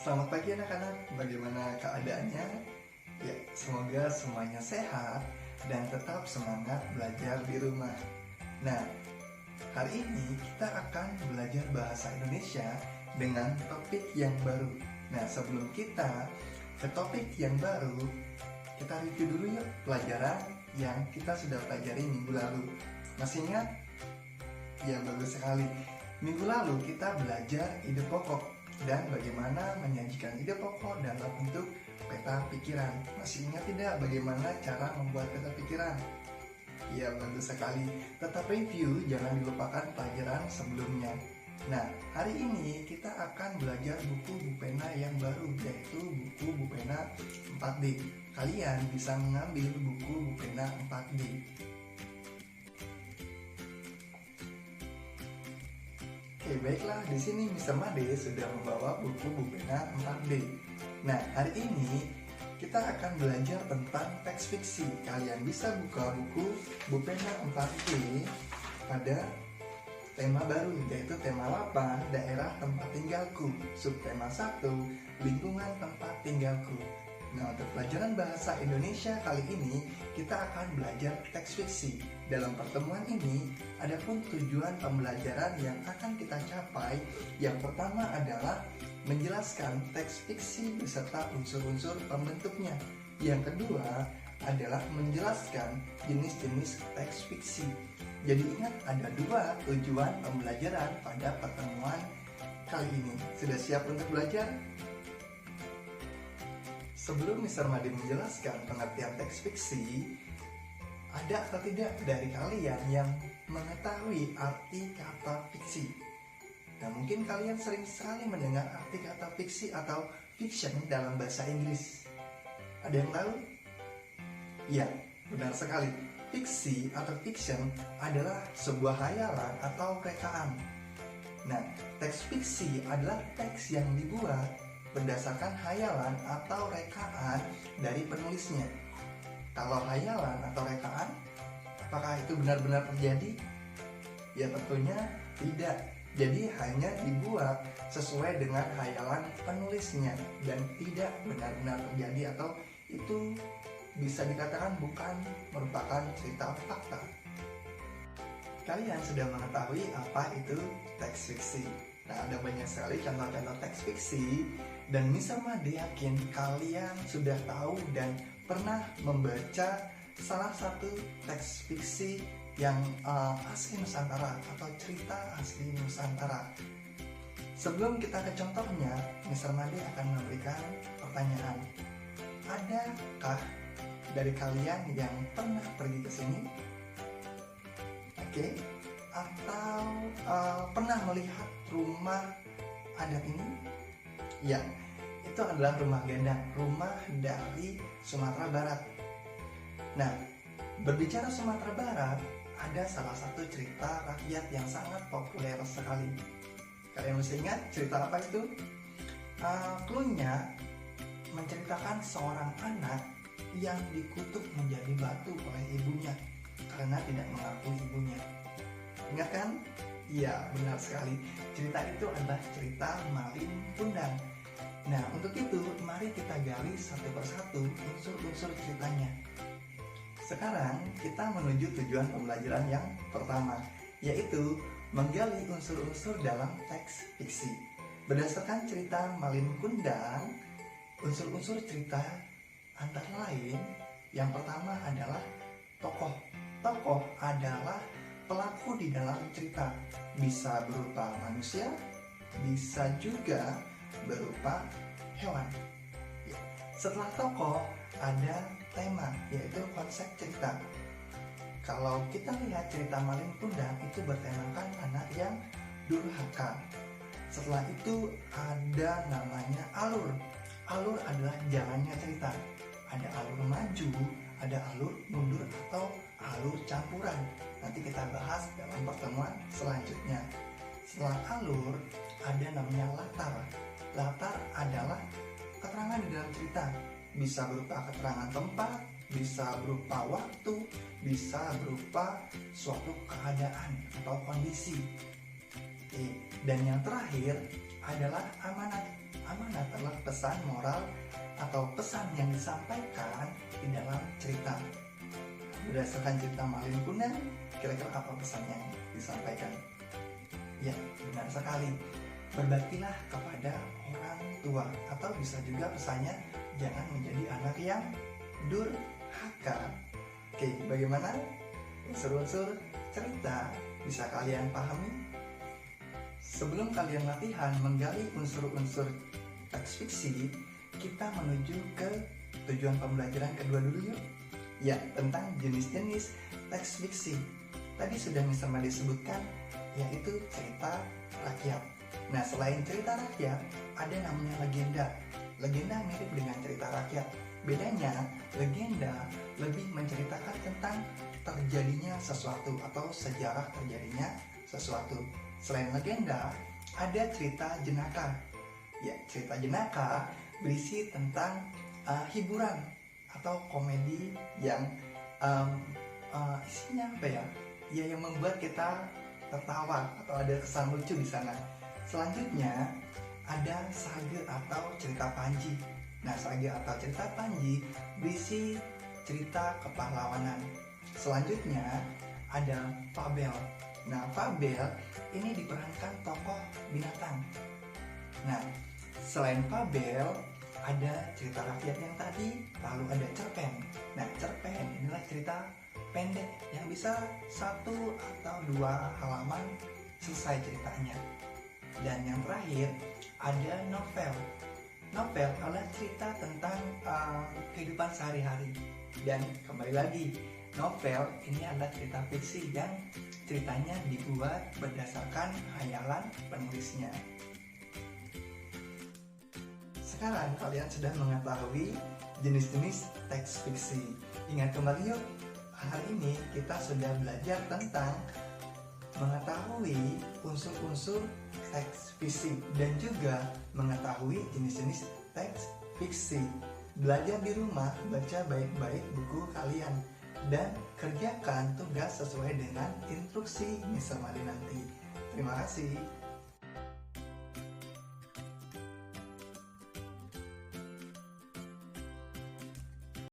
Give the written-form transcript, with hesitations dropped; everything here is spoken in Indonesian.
Selamat pagi anak-anak, bagaimana keadaannya? Ya, semoga semuanya sehat dan tetap semangat belajar di rumah. Nah, hari ini kita akan belajar bahasa Indonesia dengan topik yang baru. Nah, sebelum kita ke topik yang baru, kita review dulu yuk pelajaran yang kita sudah pelajari minggu lalu. Masih ingat? Ya, bagus sekali. Minggu lalu kita belajar ide pokok dan bagaimana menyajikan ide pokok dalam bentuk peta pikiran. Masih ingat tidak bagaimana cara membuat peta pikiran? Ya, bagus sekali. Tetap review, jangan dilupakan pelajaran sebelumnya. Nah, hari ini kita akan belajar buku Bupena yang baru, yaitu buku Bupena 4D. Kalian bisa mengambil buku Bupena 4D. Oke, baiklah, di sini Mr. Made sudah membawa buku Bupena 4D. Nah, hari ini kita akan belajar tentang teks fiksi. Kalian bisa buka buku Bupena 4D pada tema baru, yaitu tema 8, daerah tempat tinggalku. Subtema 1, lingkungan tempat tinggalku. Nah, untuk pelajaran bahasa Indonesia kali ini kita akan belajar teks fiksi. Dalam pertemuan ini, adapun tujuan pembelajaran yang akan kita capai, yang pertama adalah menjelaskan teks fiksi beserta unsur-unsur pembentuknya. Yang kedua adalah menjelaskan jenis-jenis teks fiksi. Jadi ingat, ada dua tujuan pembelajaran pada pertemuan kali ini. Sudah siap untuk belajar? Sebelum Mr. Made menjelaskan pengertian teks fiksi, ada atau tidak dari kalian yang mengetahui arti kata fiksi? Nah, mungkin kalian sering sekali mendengar arti kata fiksi atau fiction dalam bahasa Inggris. Ada yang tahu? Ya, benar sekali. Fiksi atau fiction adalah sebuah hayalan atau rekaan. Nah, teks fiksi adalah teks yang dibuat berdasarkan hayalan atau rekaan dari penulisnya. Kalau hayalan atau rekaan, apakah itu benar-benar terjadi? Ya, tentunya tidak. Jadi hanya dibuat sesuai dengan hayalan penulisnya dan tidak benar-benar terjadi, atau itu bisa dikatakan bukan merupakan cerita fakta. Kalian sudah mengetahui apa itu teks fiksi. Nah, ada banyak sekali contoh-contoh teks fiksi, dan Mr. Made yakin kalian sudah tahu dan pernah membaca salah satu teks fiksi yang asli Nusantara atau cerita asli Nusantara. Sebelum kita ke contohnya, Mr. Made akan memberikan pertanyaan. Adakah dari kalian yang pernah pergi ke sini? Oke. Atau pernah melihat rumah adat ini? Ya, itu adalah rumah gendang, rumah dari Sumatera Barat. Nah, berbicara Sumatera Barat, ada salah satu cerita rakyat yang sangat populer sekali. Kalian masih ingat cerita apa itu? Cluenya menceritakan seorang anak yang dikutuk menjadi batu oleh ibunya karena tidak mengakui ibunya. Ingat kan? Iya, benar sekali. Cerita itu adalah cerita Malin Kundang. Nah, untuk itu mari kita gali satu persatu unsur-unsur ceritanya. Sekarang kita menuju tujuan pembelajaran yang pertama, yaitu menggali unsur-unsur dalam teks fiksi. Berdasarkan cerita Malin Kundang, unsur-unsur cerita antara lain, yang pertama adalah tokoh. Tokoh adalah pelaku di dalam cerita, bisa berupa manusia, bisa juga berupa hewan. Ya. Setelah tokoh ada tema, yaitu konsep cerita. Kalau kita lihat cerita Malin Kundang itu bertemakan anak yang durhaka. Setelah itu ada namanya alur. Alur adalah jalannya cerita. Ada alur maju, ada alur mundur atau alur campuran. Nanti kita bahas dalam pertemuan selanjutnya. Setelah alur ada namanya latar. Latar adalah keterangan di dalam cerita. Bisa berupa keterangan tempat, bisa berupa waktu, bisa berupa suatu keadaan atau kondisi. Dan yang terakhir adalah amanat. Amanat adalah pesan moral atau pesan yang disampaikan di dalam cerita. Berdasarkan cerita Malin Kundang, kira-kira apa pesan yang disampaikan? Ya, benar sekali. Berbaktilah kepada orang tua, atau bisa juga pesannya jangan menjadi anak yang durhaka. Oke, bagaimana unsur-unsur cerita bisa kalian pahami? Sebelum kalian latihan menggali unsur-unsur teks fiksi, kita menuju ke tujuan pembelajaran kedua dulu yuk. Ya, tentang jenis-jenis teks fiksi. Tadi sudah misalnya disebutkan, yaitu cerita rakyat. Nah, selain cerita rakyat, ada namanya legenda. Legenda mirip dengan cerita rakyat. Bedanya, legenda lebih menceritakan tentang terjadinya sesuatu atau sejarah terjadinya sesuatu. Selain legenda, ada cerita jenaka. Ya, cerita jenaka berisi tentang hiburan atau komedi yang isinya apa ya? Ya, yang membuat kita tertawa atau ada kesan lucu di sana. Selanjutnya ada sage atau cerita Panji. Nah, sage atau cerita Panji berisi cerita kepahlawanan. Selanjutnya ada fabel. Nah, fabel ini diperankan tokoh binatang. Nah, selain fabel ada cerita rakyat yang tadi, lalu ada cerpen. Nah, cerpen inilah cerita pendek yang bisa 1 atau 2 halaman selesai ceritanya. Dan yang terakhir ada novel. Novel adalah cerita tentang kehidupan sehari-hari. Dan kembali lagi, novel ini adalah cerita fiksi yang ceritanya dibuat berdasarkan khayalan penulisnya. Sekarang kalian sudah mengetahui jenis-jenis teks fiksi. Ingat kembali yuk, hari ini kita sudah belajar tentang mengetahui unsur-unsur teks fiksi dan juga mengetahui jenis-jenis teks fiksi. Belajar di rumah, baca baik-baik buku kalian dan kerjakan tugas sesuai dengan instruksi Mr. Mali nanti. Terima kasih.